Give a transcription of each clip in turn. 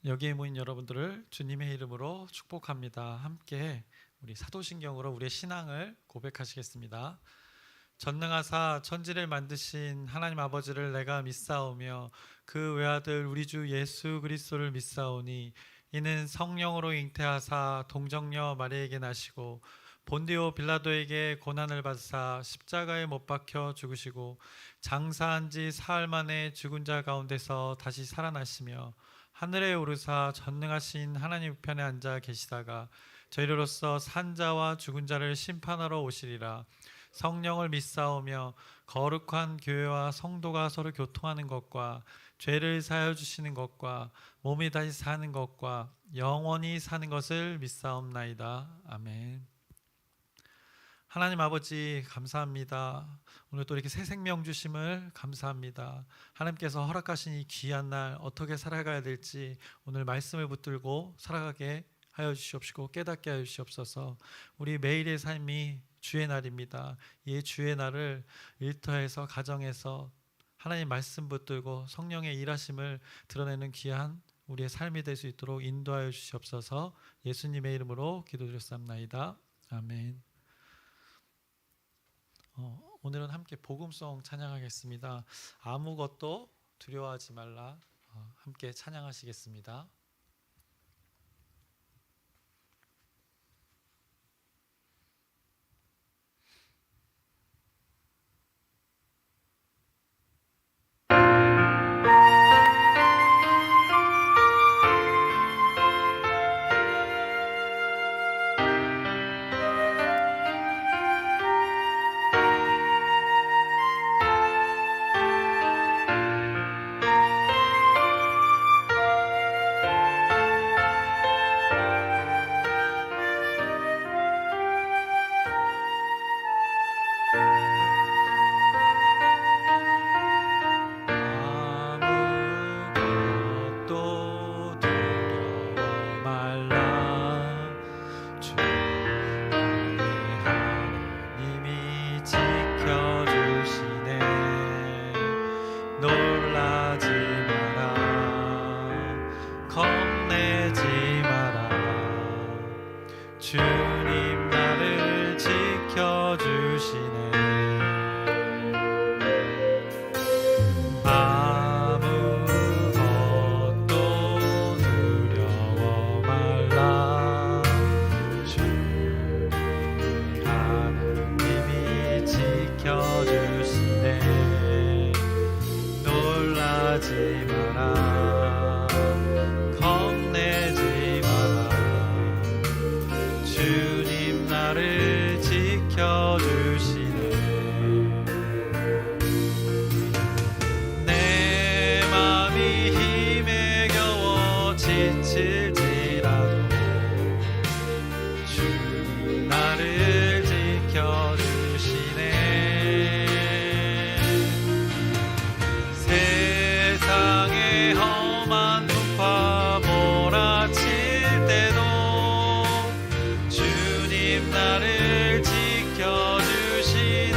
여기에 모인 여러분들을 주님의 이름으로 축복합니다. 함께 우리 사도신경으로 우리의 신앙을 고백하시겠습니다. 전능하사 천지를 만드신 하나님 아버지를 내가 믿사오며 그 외아들 우리 주 예수 그리스도를 믿사오니 이는 성령으로 잉태하사 동정녀 마리에게 나시고 본디오 빌라도에게 고난을 받으사 십자가에 못 박혀 죽으시고 장사한 지 사흘 만에 죽은 자 가운데서 다시 살아나시며 하늘에 오르사 전능하신 하나님 우편에 앉아 계시다가 저희로서 산자와 죽은 자를 심판하러 오시리라. 성령을 믿사오며 거룩한 교회와 성도가 서로 교통하는 것과 죄를 사하여 주시는 것과 몸이 다시 사는 것과 영원히 사는 것을 믿사옵나이다. 아멘. 하나님 아버지 감사합니다. 오늘 또 이렇게 새 생명 주심을 감사합니다. 하나님께서 허락하신 이 귀한 날 어떻게 살아가야 될지 오늘 말씀을 붙들고 살아가게 하여 주시옵시고 깨닫게 하여 주시옵소서. 우리 매일의 삶이 주의 날입니다. 이 주의 날을 일터에서 가정에서 하나님 말씀 붙들고 성령의 일하심을 드러내는 귀한 우리의 삶이 될 수 있도록 인도하여 주시옵소서. 예수님의 이름으로 기도드렸사옵나이다. 아멘. 오늘은 함께 복음송 찬양하겠습니다. 아무것도 두려워하지 말라. 함께 찬양하시겠습니다. 주님 나를 지켜주시네. 아무것도 두려워 말라. 주님 하나님이 지켜주시네. 놀라지 마라. 겁내지 마라. 주님 나를 지켜주시네. 내 맘이 힘에 겨워 지칠지라도 주님 나를 지켜주시네. 세상의 험한 풍파 몰아칠 때도 주님 나를 지켜주시네.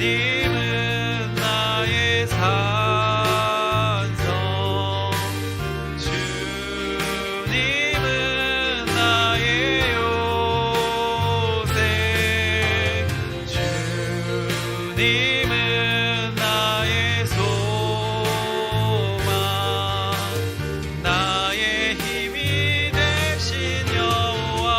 주님은 나의 산성, 주님은 나의 요새, 주님은 나의 소망, 나의 힘이 되신 여호와.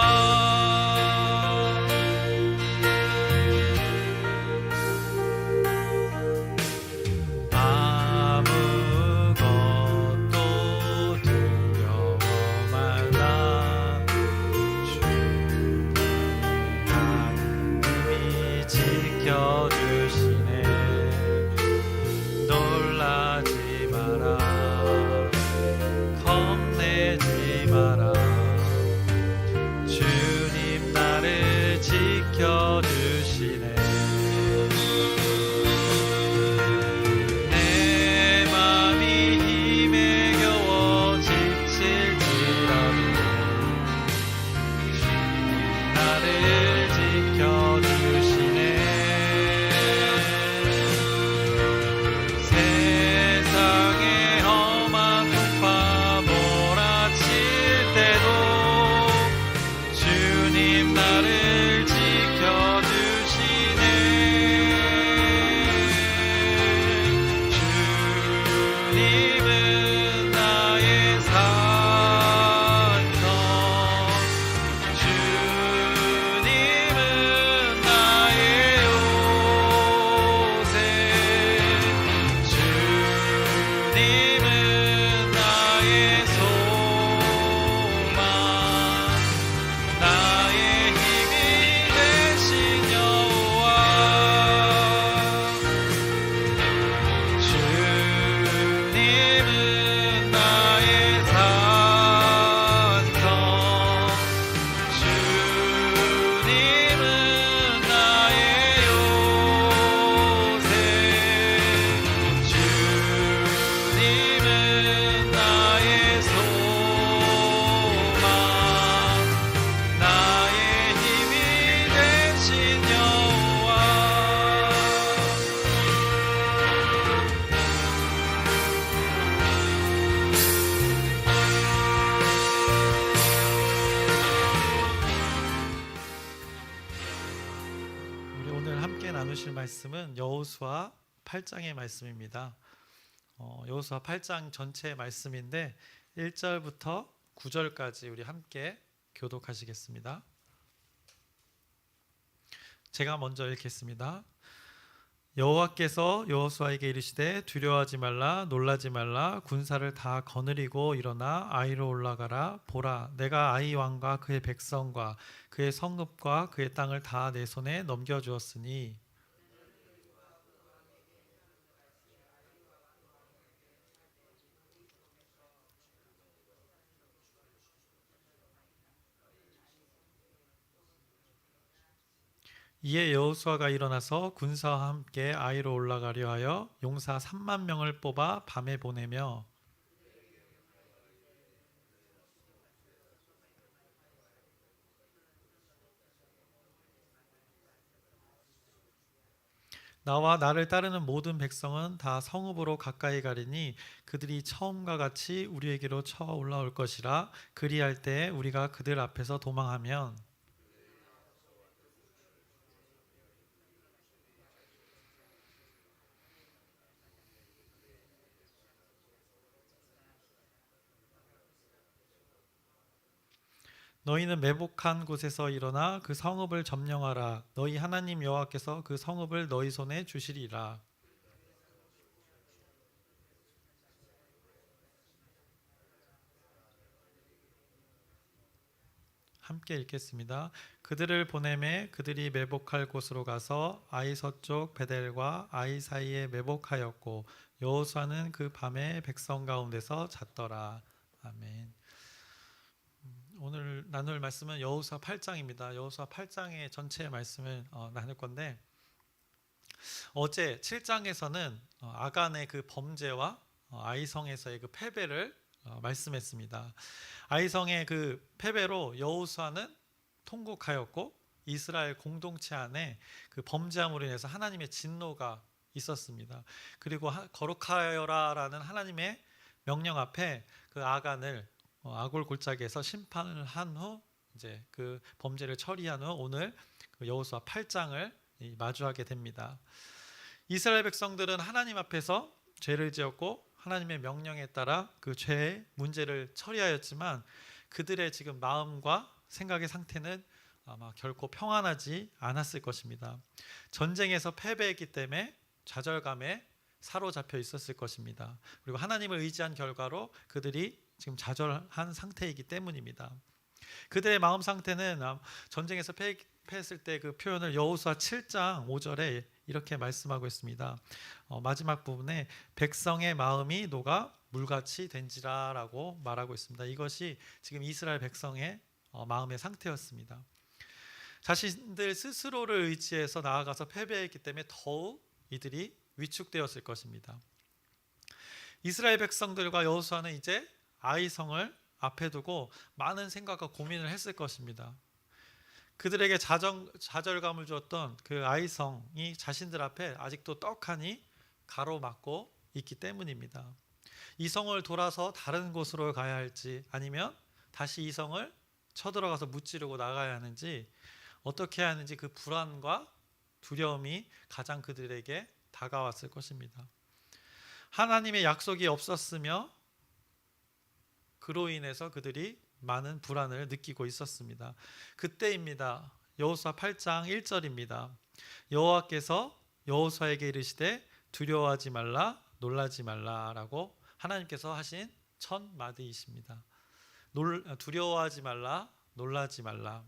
보실 말씀은 여호수아 8장의 말씀입니다. 여호수아 8장 전체의 말씀인데 1절부터 9절까지 우리 함께 교독하시겠습니다. 제가 먼저 읽겠습니다. 여호와께서 여호수아에게 이르시되 두려워하지 말라 놀라지 말라 군사를 다 거느리고 일어나 아이로 올라가라. 보라 내가 아이 왕과 그의 백성과 그의 성읍과 그의 땅을 다 내 손에 넘겨주었으니 이에 여호수아가 일어나서 군사와 함께 아이로 올라가려 하여 용사 3만 명을 뽑아 밤에 보내며 나와 나를 따르는 모든 백성은 다 성읍으로 가까이 가리니 그들이 처음과 같이 우리에게로 쳐 올라올 것이라. 그리할 때 우리가 그들 앞에서 도망하면 너희는 매복한 곳에서 일어나 그 성읍을 점령하라. 너희 하나님 여호와께서 그 성읍을 너희 손에 주시리라. 함께 읽겠습니다. 그들을 보내매 그들이 매복할 곳으로 가서 아이 서쪽 베델과 아이 사이에 매복하였고 여호수아는 그 밤에 백성 가운데서 잤더라. 아멘. 오늘 나눌 말씀은 여호수아 8장입니다. 여호수아 8장의 전체 말씀을 나눌 건데 어제 7장에서는 아간의 그 범죄와 아이성에서의 그 패배를 말씀했습니다. 아이성의 그 패배로 여호수아는 통곡하였고 이스라엘 공동체 안에 그 범죄함으로 인해서 하나님의 진노가 있었습니다. 그리고 거룩하여라라는 하나님의 명령 앞에 그 아간을 아골 골짜기에서 심판을 한 후 이제 그 범죄를 처리한 후 오늘 그 여호수아 8장을 마주하게 됩니다. 이스라엘 백성들은 하나님 앞에서 죄를 지었고 하나님의 명령에 따라 그 죄의 문제를 처리하였지만 그들의 지금 마음과 생각의 상태는 아마 결코 평안하지 않았을 것입니다. 전쟁에서 패배했기 때문에 좌절감에 사로잡혀 있었을 것입니다. 그리고 하나님을 의지한 결과로 그들이 지금 좌절한 상태이기 때문입니다. 그들의 마음 상태는 전쟁에서 패했을 때 그 표현을 여호수아 7장 5절에 이렇게 말씀하고 있습니다. 마지막 부분에 백성의 마음이 녹아 물같이 된지라라고 말하고 있습니다. 이것이 지금 이스라엘 백성의 마음의 상태였습니다. 자신들 스스로를 의지해서 나아가서 패배했기 때문에 더욱 이들이 위축되었을 것입니다. 이스라엘 백성들과 여호수아는 이제 아이성을 앞에 두고 많은 생각과 고민을 했을 것입니다. 그들에게 좌절감을 주었던 그 아이성이 자신들 앞에 아직도 떡하니 가로막고 있기 때문입니다. 이 성을 돌아서 다른 곳으로 가야 할지 아니면 다시 이 성을 쳐들어가서 무찌르고 나가야 하는지 어떻게 해야 하는지 그 불안과 두려움이 가장 그들에게 다가왔을 것입니다. 하나님의 약속이 없었으며 그로 인해서 그들이 많은 불안을 느끼고 있었습니다. 그때입니다. 여호수아 8장 1절입니다. 여호와께서 여호수아에게 이르시되 두려워하지 말라 놀라지 말라라고 하나님께서 하신 첫 마디이십니다. 두려워하지 말라 놀라지 말라.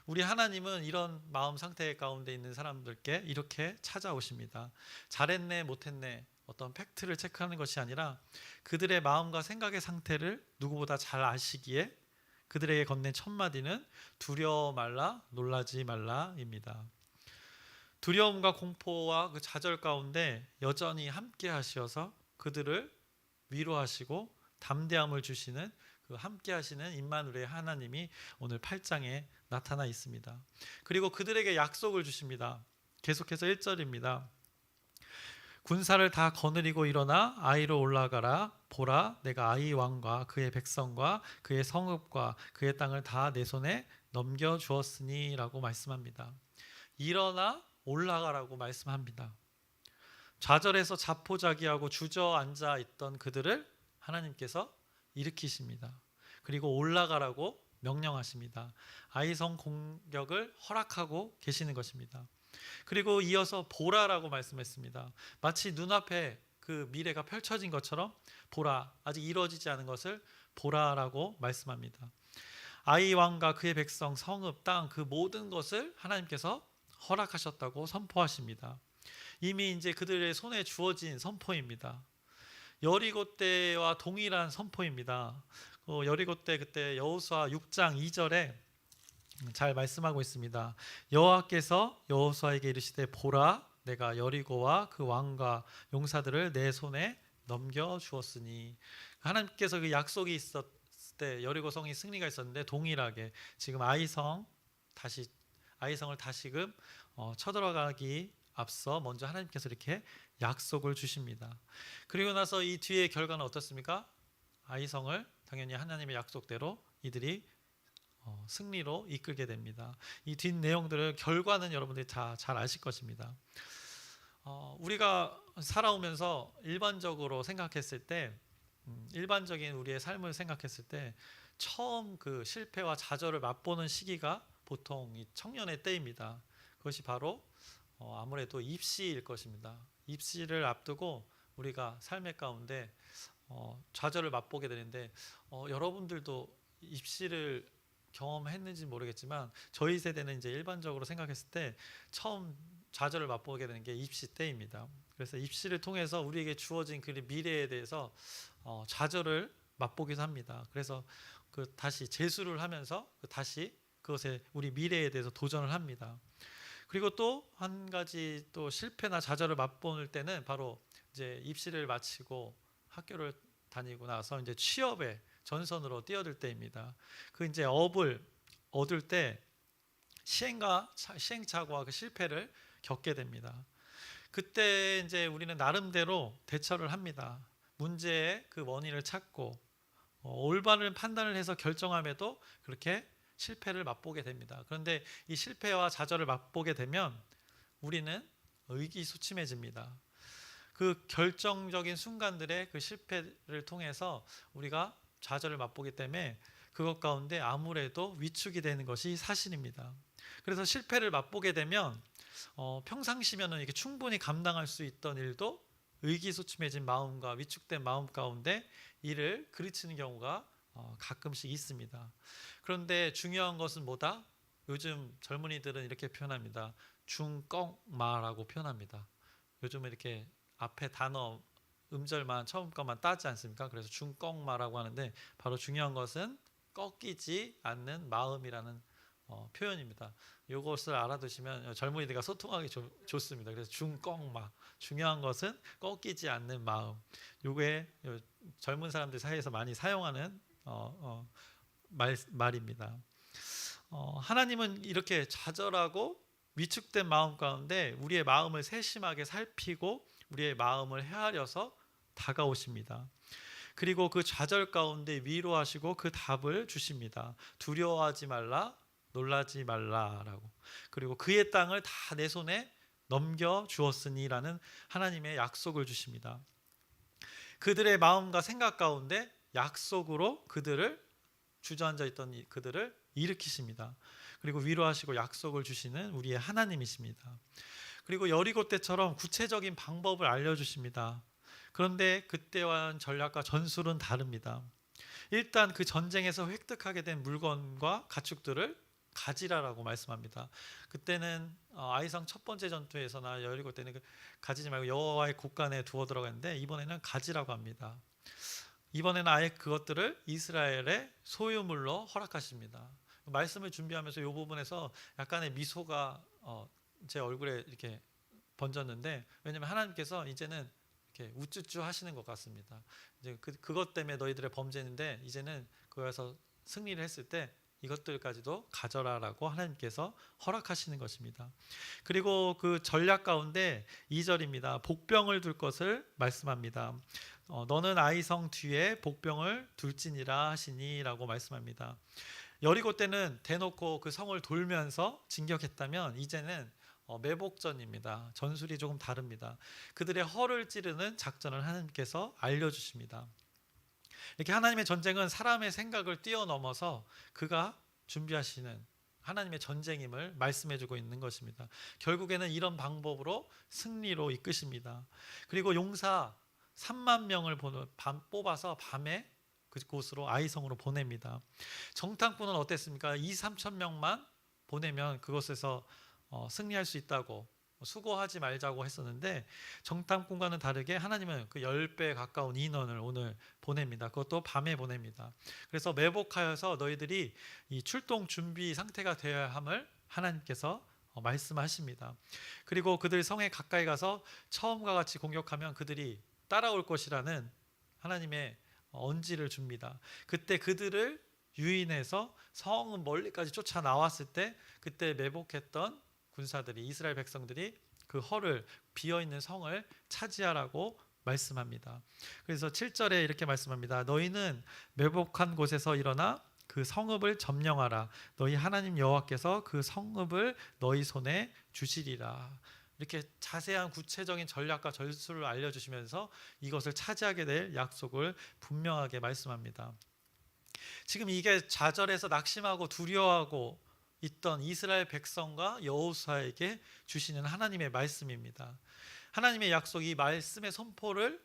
우리 하나님은 이런 마음 상태 가운데 있는 사람들께 이렇게 찾아오십니다. 잘했네 못했네 어떤 팩트를 체크하는 것이 아니라 그들의 마음과 생각의 상태를 누구보다 잘 아시기에 그들에게 건넨 첫 마디는 두려워 말라 놀라지 말라입니다. 두려움과 공포와 그 좌절 가운데 여전히 함께 하시어서 그들을 위로하시고 담대함을 주시는 그 함께 하시는 임마누엘의 하나님이 오늘 8장에 나타나 있습니다. 그리고 그들에게 약속을 주십니다. 계속해서 1절입니다. 군사를 다 거느리고 일어나 아이로 올라가라. 보라 내가 아이 왕과 그의 백성과 그의 성읍과 그의 땅을 다 내 손에 넘겨주었으니 라고 말씀합니다. 일어나 올라가라고 말씀합니다. 좌절해서 자포자기하고 주저앉아 있던 그들을 하나님께서 일으키십니다. 그리고 올라가라고 명령하십니다. 아이성 공격을 허락하고 계시는 것입니다. 그리고 이어서 보라라고 말씀했습니다. 마치 눈앞에 그 미래가 펼쳐진 것처럼 보라, 아직 이루어지지 않은 것을 보라라고 말씀합니다. 아이 왕과 그의 백성, 성읍, 땅, 그 모든 것을 하나님께서 허락하셨다고 선포하십니다. 이미 이제 그들의 손에 주어진 선포입니다. 여리고 때와 동일한 선포입니다. 여리고 때 그때 여호수아 6장 2절에 잘 말씀하고 있습니다. 여호와께서 여호수아에게 이르시되 보라, 내가 여리고와 그 왕과 용사들을 내 손에 넘겨 주었으니, 하나님께서 그 약속이 있었을 때 여리고 성이 승리가 있었는데 동일하게 지금 아이성을 다시금 쳐들어가기 앞서 먼저 하나님께서 이렇게 약속을 주십니다. 그리고 나서 이 뒤의 결과는 어떻습니까? 아이성을 당연히 하나님의 약속대로 이들이 승리로 이끌게 됩니다. 이 뒷 내용들을 결과는 여러분들이 다 잘 아실 것입니다. 우리가 살아오면서 일반적으로 생각했을 때, 일반적인 우리의 삶을 생각했을 때 처음 그 실패와 좌절을 맛보는 시기가 보통 이 청년의 때입니다. 그것이 바로 아무래도 입시일 것입니다. 입시를 앞두고 우리가 삶의 가운데 좌절을 맛보게 되는데, 여러분들도 입시를 경험했는지 모르겠지만 저희 세대는 이제 일반적으로 생각했을 때 처음 좌절을 맛보게 되는 게 입시 때입니다. 그래서 입시를 통해서 우리에게 주어진 그 미래에 대해서 좌절을 맛보기도 합니다. 그래서 다시 재수를 하면서 다시 그것에 우리 미래에 대해서 도전을 합니다. 그리고 또 한 가지 또 실패나 좌절을 맛볼 때는 바로 이제 입시를 마치고 학교를 다니고 나서 이제 취업에 전선으로 뛰어들 때입니다. 그 이제 업을 얻을 때 시행착오와 그 실패를 겪게 됩니다. 그때 이제 우리는 나름대로 대처를 합니다. 문제의 그 원인을 찾고 올바른 판단을 해서 결정함에도 그렇게 실패를 맛보게 됩니다. 그런데 이 실패와 좌절을 맛보게 되면 우리는 의기소침해집니다. 그 결정적인 순간들의 그 실패를 통해서 우리가 좌절을 맛보기 때문에 그것 가운데 아무래도 위축이 되는 것이 사실입니다. 그래서 실패를 맛보게 되면 평상시면은 이렇게 충분히 감당할 수 있던 일도 의기소침해진 마음과 위축된 마음 가운데 이를 그르치는 경우가 가끔씩 있습니다. 그런데 중요한 것은 뭐다? 요즘 젊은이들은 이렇게 표현합니다. 중꺽마라고 표현합니다. 요즘은 이렇게 앞에 단어 음절만 처음 것만 따지 않습니까? 그래서 중꺽마라고 하는데 바로 중요한 것은 꺾이지 않는 마음이라는 표현입니다. 이것을 알아두시면 젊은이들과 소통하기 좋습니다. 그래서 중꺽마, 중요한 것은 꺾이지 않는 마음. 요게 젊은 사람들 사이에서 많이 사용하는 말입니다. 하나님은 이렇게 좌절하고 위축된 마음 가운데 우리의 마음을 세심하게 살피고 우리의 마음을 헤아려서 다가오십니다. 그리고 그 좌절 가운데 위로하시고 그 답을 주십니다. 두려워하지 말라, 놀라지 말라라고. 그리고 그의 땅을 다 내 손에 넘겨 주었으니라는 하나님의 약속을 주십니다. 그들의 마음과 생각 가운데 약속으로 그들을, 주저앉아 있던 그들을 일으키십니다. 그리고 위로하시고 약속을 주시는 우리의 하나님이십니다. 그리고 여리고 때처럼 구체적인 방법을 알려주십니다. 그런데 그때와는 전략과 전술은 다릅니다. 일단 그 전쟁에서 획득하게 된 물건과 가축들을 가지라라고 말씀합니다. 그때는 아이성 첫 번째 전투에서나 여리고 때는 가지지 말고 여호와의 곳간에 두어 들어갔는데 이번에는 가지라고 합니다. 이번에는 아예 그것들을 이스라엘의 소유물로 허락하십니다. 말씀을 준비하면서 이 부분에서 약간의 미소가 제 얼굴에 이렇게 번졌는데, 왜냐하면 하나님께서 이제는 이렇게 우쭈쭈 하시는 것 같습니다. 이제 그것 때문에 너희들의 범죄인데 이제는 그거에서 승리를 했을 때 이것들까지도 가져라라고 하나님께서 허락하시는 것입니다. 그리고 그 전략 가운데 2절입니다. 복병을 둘 것을 말씀합니다. 너는 아이성 뒤에 복병을 둘지니라 하시니라고 말씀합니다. 여리고 때는 대놓고 그 성을 돌면서 진격했다면 이제는 매복전입니다. 전술이 조금 다릅니다. 그들의 허를 찌르는 작전을 하나님께서 알려주십니다. 이렇게 하나님의 전쟁은 사람의 생각을 뛰어넘어서 그가 준비하시는 하나님의 전쟁임을 말씀해주고 있는 것입니다. 결국에는 이런 방법으로 승리로 이끄십니다. 그리고 용사 3만 명을 뽑아서 밤에 그곳으로 아이성으로 보냅니다. 정탐꾼은 어땠습니까? 2~3천 명만 보내면 그곳에서 승리할 수 있다고 수고하지 말자고 했었는데, 정탐꾼과는 다르게 하나님은 그 10배 가까운 인원을 오늘 보냅니다. 그것도 밤에 보냅니다. 그래서 매복하여서 너희들이 이 출동 준비 상태가 되어야 함을 하나님께서 말씀하십니다. 그리고 그들 성에 가까이 가서 처음과 같이 공격하면 그들이 따라올 것이라는 하나님의 언지를 줍니다. 그때 그들을 유인해서 성은 멀리까지 쫓아 나왔을 때, 그때 매복했던 군사들이, 이스라엘 백성들이 그 허를, 비어있는 성을 차지하라고 말씀합니다. 그래서 7절에 이렇게 말씀합니다. 너희는 매복한 곳에서 일어나 그 성읍을 점령하라. 너희 하나님 여호와께서 그 성읍을 너희 손에 주시리라. 이렇게 자세한 구체적인 전략과 전술을 알려주시면서 이것을 차지하게 될 약속을 분명하게 말씀합니다. 지금 이게 좌절해서 낙심하고 두려워하고 있던 이스라엘 백성과 여호수아에게 주시는 하나님의 말씀입니다. 하나님의 약속, 이 말씀의 선포를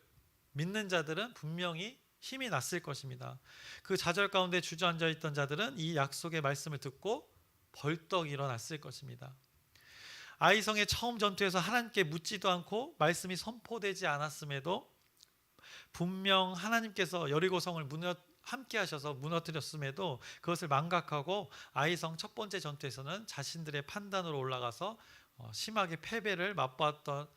믿는 자들은 분명히 힘이 났을 것입니다. 그 좌절 가운데 주저앉아 있던 자들은 이 약속의 말씀을 듣고 벌떡 일어났을 것입니다. 아이성의 처음 전투에서 하나님께 묻지도 않고 말씀이 선포되지 않았음에도 분명 하나님께서 여리고성을 함께 하셔서 무너뜨렸음에도 그것을 망각하고 아이성 첫 번째 전투에서는 자신들의 판단으로 올라가서 심하게 패배를 맛보았던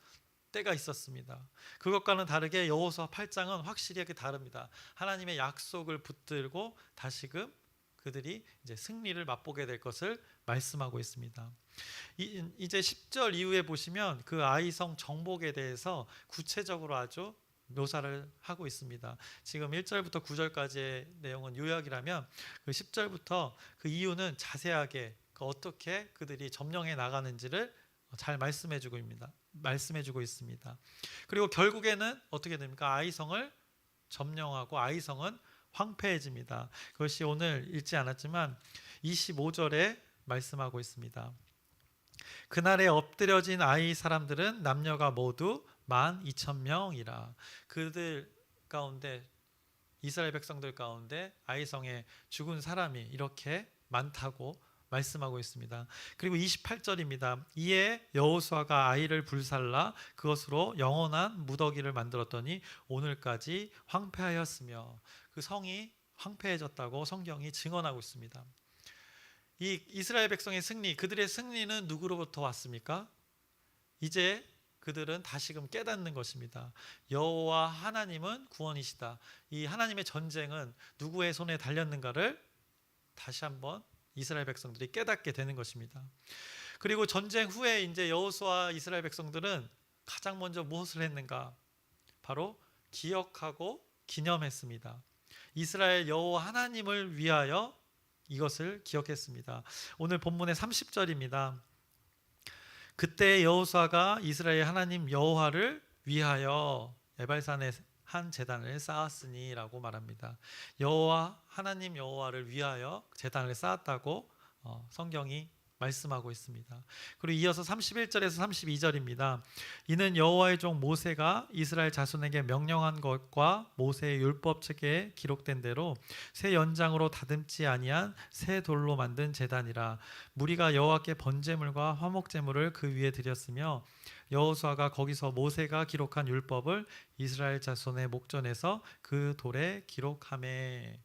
때가 있었습니다. 그것과는 다르게 여호수아 8장은 확실히 다릅니다. 하나님의 약속을 붙들고 다시금 그들이 이제 승리를 맛보게 될 것을 말씀하고 있습니다. 이제 10절 이후에 보시면 그 아이성 정복에 대해서 구체적으로 아주 묘사를 하고 있습니다. 지금 1절부터 9절까지의 내용은 요약이라면 그 10절부터 그 이유는 자세하게 어떻게 그들이 점령해 나가는지를 잘 말씀해주고 있습니다. 그리고 결국에는 어떻게 됩니까? 아이성을 점령하고 아이성은 황폐해집니다. 그것이 오늘 읽지 않았지만 25절에 말씀하고 있습니다. 그날에 엎드려진 아이 사람들은 남녀가 모두 12,000명이라. 그들 가운데, 이스라엘 백성들 가운데 아이성에 죽은 사람이 이렇게 많다고 말씀하고 있습니다. 그리고 28절입니다. 이에 여호수아가 아이를 불살라 그것으로 영원한 무더기를 만들었더니 오늘까지 황폐하였으며, 그 성이 황폐해졌다고 성경이 증언하고 있습니다. 이 이스라엘 백성의 승리, 그들의 승리는 누구로부터 왔습니까? 이제 그들은 다시금 깨닫는 것입니다. 여호와 하나님은 구원이시다. 이 하나님의 전쟁은 누구의 손에 달렸는가를 다시 한번 이스라엘 백성들이 깨닫게 되는 것입니다. 그리고 전쟁 후에 이제 여호수아 이스라엘 백성들은 가장 먼저 무엇을 했는가? 바로 기억하고 기념했습니다. 이스라엘 여호와 하나님을 위하여 이것을 기억했습니다. 오늘 본문의 30절입니다. 그때 여호수아가 이스라엘 하나님 여호와를 위하여 에발산에 한 제단을 쌓았으니라고 말합니다. 여호와 하나님 여호와를 위하여 제단을 쌓았다고 성경이 말씀하고 있습니다. 그리고 이어서 31절에서 32절입니다. 이는 여호와의 종 모세가 이스라엘 자손에게 명령한 것과 모세의 율법책에 기록된 대로 새 연장으로 다듬지 아니한 새 돌로 만든 제단이라. 무리가 여호와께 번제물과 화목제물을 그 위에 드렸으며 여호수아가 거기서 모세가 기록한 율법을 이스라엘 자손의 목전에서 그 돌에 기록하매.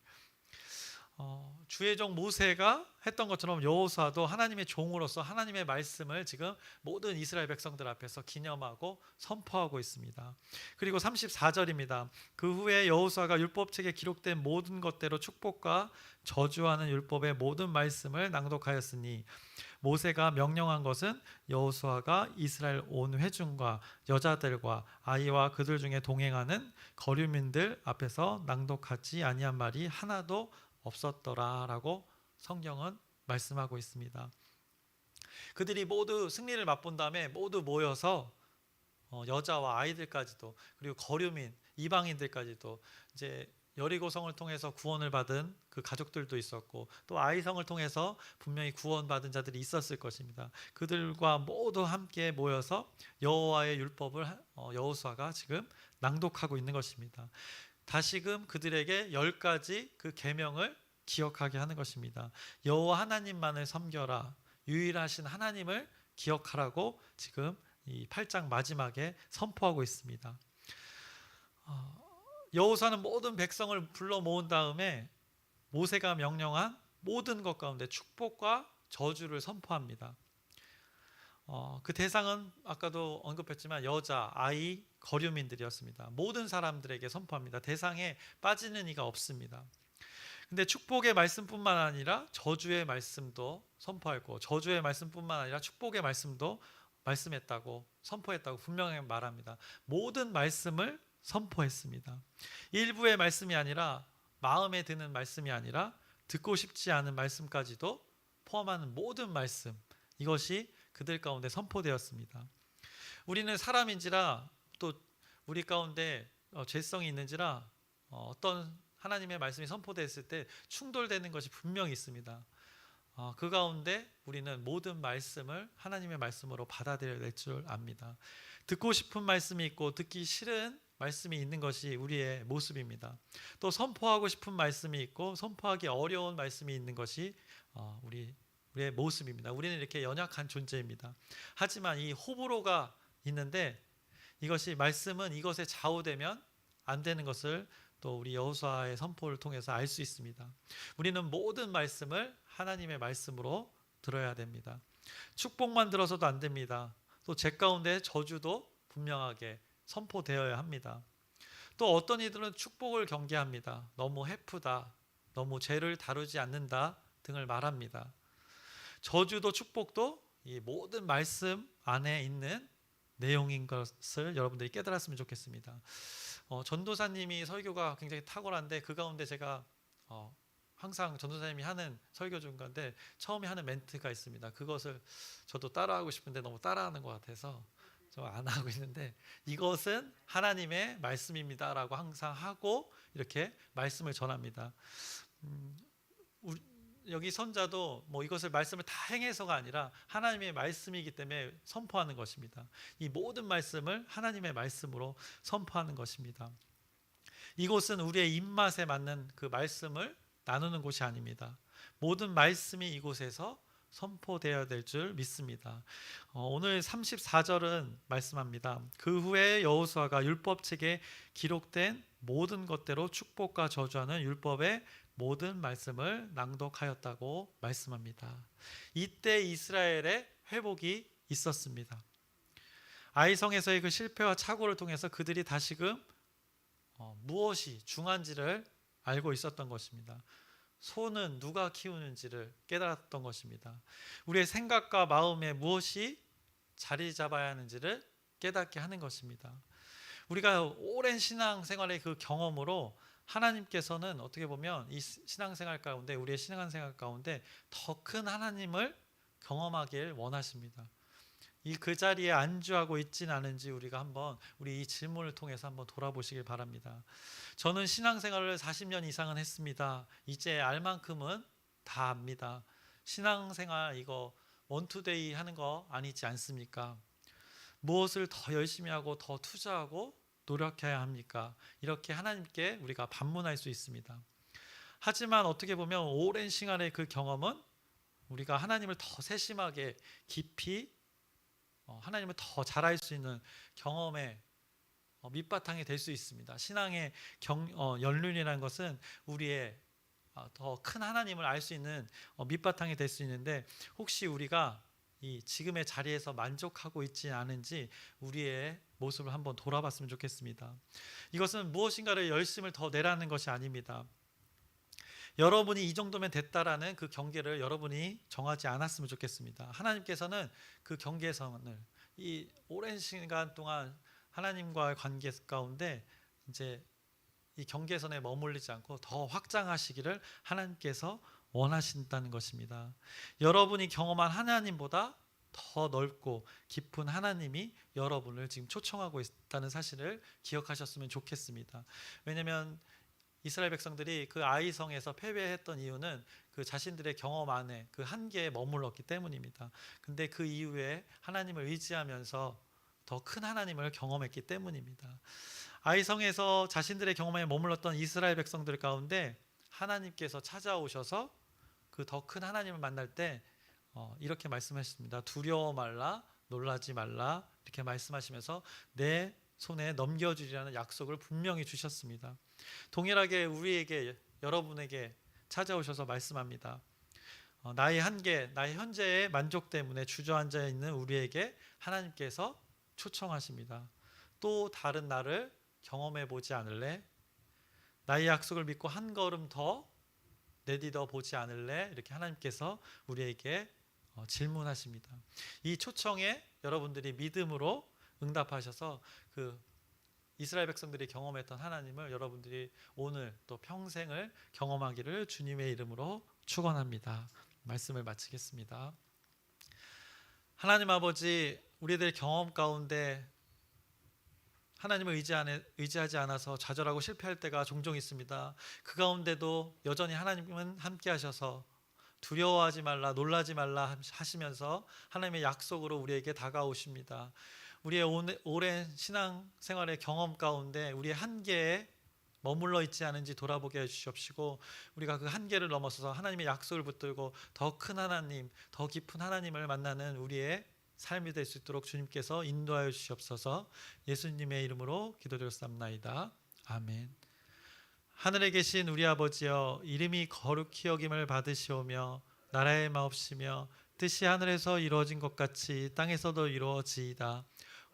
주의 종 모세가 했던 것처럼 여호수아도 하나님의 종으로서 하나님의 말씀을 지금 모든 이스라엘 백성들 앞에서 기념하고 선포하고 있습니다. 그리고 34절입니다. 그 후에 여호수아가 율법책에 기록된 모든 것대로 축복과 저주하는 율법의 모든 말씀을 낭독하였으니 모세가 명령한 것은 여호수아가 이스라엘 온 회중과 여자들과 아이와 그들 중에 동행하는 거류민들 앞에서 낭독하지 아니한 말이 하나도 없었더라라고 성경은 말씀하고 있습니다. 그들이 모두 승리를 맛본 다음에 모두 모여서 여자와 아이들까지도, 그리고 거류민 이방인들까지도, 이제 여리고성을 통해서 구원을 받은 그 가족들도 있었고, 또 아이성을 통해서 분명히 구원받은 자들이 있었을 것입니다. 그들과 모두 함께 모여서 여호와의 율법을 여호수아가 지금 낭독하고 있는 것입니다. 다시금 그들에게 10가지 그 계명을 기억하게 하는 것입니다. 여호와 하나님만을 섬겨라, 유일하신 하나님을 기억하라고 지금 이 8장 마지막에 선포하고 있습니다. 여호수아는 모든 백성을 불러 모은 다음에 모세가 명령한 모든 것 가운데 축복과 저주를 선포합니다. 그 대상은 아까도 언급했지만 여자, 아이, 거류민들이었습니다. 모든 사람들에게 선포합니다. 대상에 빠지는 이가 없습니다. 근데 축복의 말씀뿐만 아니라 저주의 말씀도 선포했고, 저주의 말씀뿐만 아니라 축복의 말씀도 말씀했다고, 선포했다고 분명히 말합니다. 모든 말씀을 선포했습니다. 일부의 말씀이 아니라, 마음에 드는 말씀이 아니라 듣고 싶지 않은 말씀까지도 포함하는 모든 말씀, 이것이 그들 가운데 선포되었습니다. 우리는 사람인지라, 또 우리 가운데 죄성이 있는지라 어떤 하나님의 말씀이 선포됐을 때 충돌되는 것이 분명히 있습니다. 그 가운데 우리는 모든 말씀을 하나님의 말씀으로 받아들여야 될 줄 압니다. 듣고 싶은 말씀이 있고 듣기 싫은 말씀이 있는 것이 우리의 모습입니다. 또 선포하고 싶은 말씀이 있고 선포하기 어려운 말씀이 있는 것이 우리의 모습입니다. 우리는 이렇게 연약한 존재입니다. 하지만 이 호불호가 있는데, 이것이 말씀은 이것에 좌우되면 안 되는 것을 또 우리 여호수아의 선포를 통해서 알 수 있습니다. 우리는 모든 말씀을 하나님의 말씀으로 들어야 됩니다. 축복만 들어서도 안 됩니다. 또 제 가운데 저주도 분명하게 선포되어야 합니다. 또 어떤 이들은 축복을 경계합니다. 너무 해프다, 너무 죄를 다루지 않는다 등을 말합니다. 저주도 축복도 이 모든 말씀 안에 있는 내용인 것을 여러분들이 깨달았으면 좋겠습니다. 전도사님이 설교가 굉장히 탁월한데, 그 가운데 제가 항상 전도사님이 하는 설교 중 가운데 처음에 하는 멘트가 있습니다. 그것을 저도 따라하고 싶은데 너무 따라하는 것 같아서 저 안 하고 있는데, 이것은 하나님의 말씀입니다 라고 항상 하고 이렇게 말씀을 전합니다. 여기 선자도 이것을 말씀을 다 행해서가 아니라 하나님의 말씀이기 때문에 선포하는 것입니다. 이 모든 말씀을 하나님의 말씀으로 선포하는 것입니다. 이곳은 우리의 입맛에 맞는 그 말씀을 나누는 곳이 아닙니다. 모든 말씀이 이곳에서 선포되어야 될 줄 믿습니다. 오늘 34절은 말씀합니다. 그 후에 여호수아가 율법책에 기록된 모든 것대로 축복과 저주하는 율법의 모든 말씀을 낭독하였다고 말씀합니다. 이때 이스라엘의 회복이 있었습니다. 아이성에서의 그 실패와 착오를 통해서 그들이 다시금 무엇이 중요한지를 알고 있었던 것입니다. 소는 누가 키우는지를 깨달았던 것입니다. 우리의 생각과 마음에 무엇이 자리 잡아야 하는지를 깨닫게 하는 것입니다. 우리가 오랜 신앙생활의 그 경험으로 하나님께서는 어떻게 보면 이 신앙생활 가운데, 우리의 신앙생활 가운데 더 큰 하나님을 경험하길 원하십니다. 그 자리에 안주하고 있진 않은지 우리가 한번 우리 이 질문을 통해서 한번 돌아보시길 바랍니다. 저는 신앙생활을 40년 이상은 했습니다. 이제 알 만큼은 다 압니다. 신앙생활 이거 원투데이 하는 거 아니지 않습니까? 무엇을 더 열심히 하고 더 투자하고 노력해야 합니까? 이렇게 하나님께 우리가 반문할 수 있습니다. 하지만 어떻게 보면 오랜 시간의 그 경험은 우리가 하나님을 더 세심하게 깊이 하나님을 더 잘 알 수 있는 경험의 밑바탕이 될 수 있습니다. 신앙의 연륜이라는 것은 우리의 더 큰 하나님을 알 수 있는 밑바탕이 될 수 있는데, 혹시 우리가 이 지금의 자리에서 만족하고 있지 않은지 우리의 모습을 한번 돌아봤으면 좋겠습니다. 이것은 무엇인가를 열심을 더 내라는 것이 아닙니다. 여러분이 이 정도면 됐다라는 그 경계를 여러분이 정하지 않았으면 좋겠습니다. 하나님께서는 그 경계선을 이 오랜 시간 동안 하나님과의 관계 가운데 이제 이 경계선에 머물리지 않고 더 확장하시기를 하나님께서 원하신다는 것입니다. 여러분이 경험한 하나님보다 더 넓고 깊은 하나님이 여러분을 지금 초청하고 있다는 사실을 기억하셨으면 좋겠습니다. 왜냐하면 이스라엘 백성들이 그 아이성에서 패배했던 이유는 그 자신들의 경험 안에 그 한계에 머물렀기 때문입니다. 근데 그 이후에 하나님을 의지하면서 더 큰 하나님을 경험했기 때문입니다. 아이성에서 자신들의 경험에 머물렀던 이스라엘 백성들 가운데 하나님께서 찾아오셔서 그 더 큰 하나님을 만날 때 이렇게 말씀하셨습니다. 두려워 말라, 놀라지 말라, 이렇게 말씀하시면서 내 손에 넘겨주리라는 약속을 분명히 주셨습니다. 동일하게 우리에게, 여러분에게 찾아오셔서 말씀합니다. 나의 한계, 나의 현재의 만족 때문에 주저앉아 있는 우리에게 하나님께서 초청하십니다. 또 다른 나를 경험해 보지 않을래? 나의 약속을 믿고 한 걸음 더 내딛어 보지 않을래? 이렇게 하나님께서 우리에게 질문하십니다. 이 초청에 여러분들이 믿음으로 응답하셔서 그 이스라엘 백성들이 경험했던 하나님을 여러분들이 오늘 또 평생을 경험하기를 주님의 이름으로 축원합니다. 말씀을 마치겠습니다. 하나님 아버지, 우리들 경험 가운데 하나님을 의지하지 않아서 좌절하고 실패할 때가 종종 있습니다. 그 가운데도 여전히 하나님은 함께 하셔서 두려워하지 말라, 놀라지 말라 하시면서 하나님의 약속으로 우리에게 다가오십니다. 우리의 오랜 신앙생활의 경험 가운데 우리의 한계에 머물러 있지 않은지 돌아보게 해주시옵시고, 우리가 그 한계를 넘어서서 하나님의 약속을 붙들고 더 큰 하나님, 더 깊은 하나님을 만나는 우리의 삶이 될 수 있도록 주님께서 인도하여 주시옵소서. 예수님의 이름으로 기도드렸사옵나이다. 아멘. 하늘에 계신 우리 아버지여, 이름이 거룩히 여김을 받으시오며 나라의 마옵시며 뜻이 하늘에서 이루어진 것 같이 땅에서도 이루어지이다.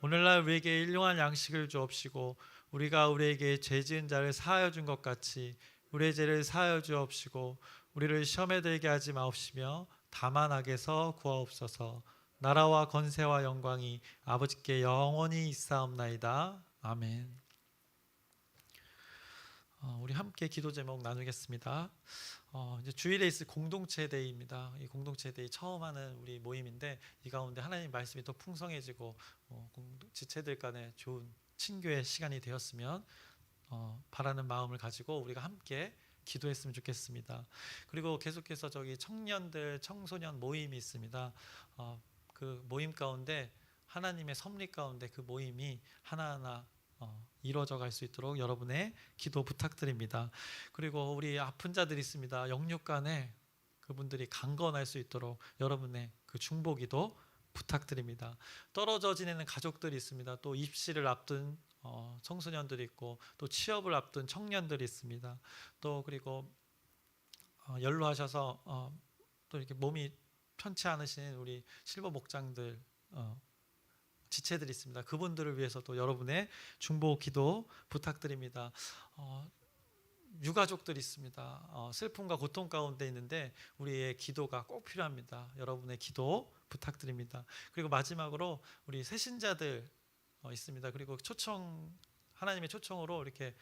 오늘날 우리에게 일용할 양식을 주옵시고 우리가 우리에게 죄 지은 자를 사하여 준 것 같이 우리의 죄를 사하여 주옵시고 우리를 시험에 들게 하지 마옵시며 다만 악에서 구하옵소서. 나라와 권세와 영광이 아버지께 영원히 있사옵나이다. 아멘. 우리 함께 기도 제목 나누겠습니다. 이제 주일에 있을 공동체 데이입니다. 이 공동체 데이 처음 하는 우리 모임인데 이 가운데 하나님 말씀이 더 풍성해지고 지체들 간에 좋은 친교의 시간이 되었으면 바라는 마음을 가지고 우리가 함께 기도했으면 좋겠습니다. 그리고 계속해서 저기 청년들, 청소년 모임이 있습니다. 그 모임 가운데 하나님의 섭리 가운데 그 모임이 하나하나 이루어져 갈 수 있도록 여러분의 기도 부탁드립니다. 그리고 우리 아픈 자들이 있습니다. 영육간에 그분들이 강건할 수 있도록 여러분의 그 중보기도 부탁드립니다. 떨어져 지내는 가족들이 있습니다. 또 입시를 앞둔 청소년들이 있고 또 취업을 앞둔 청년들이 있습니다. 또 그리고 연로하셔서 또 이렇게 몸이 편치 않으신 우리 실버 목장들 지체들이 있습니다. 그분들을 위해서도 여러분의 중보 기도 부탁드립니다. 유가족들이 있습니다. 슬픔과 고통 가운데 있는데 우리의 기도가 꼭 필요합니다. 여러분의 기도 부탁드립니다. 그리고 마지막으로 우리 새신자들 있습니다. 그리고 하나님의 초청으로 이렇게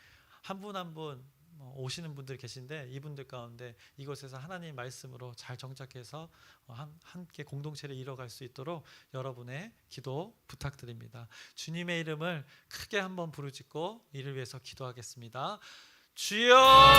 한 분 한 분 오시는 분들 계신데 이분들 가운데 이곳에서 하나님 말씀으로 잘 정착해서 함께 공동체를 이뤄갈 수 있도록 여러분의 기도 부탁드립니다. 주님의 이름을 크게 한번 부르짖고 이를 위해서 기도하겠습니다. 주여!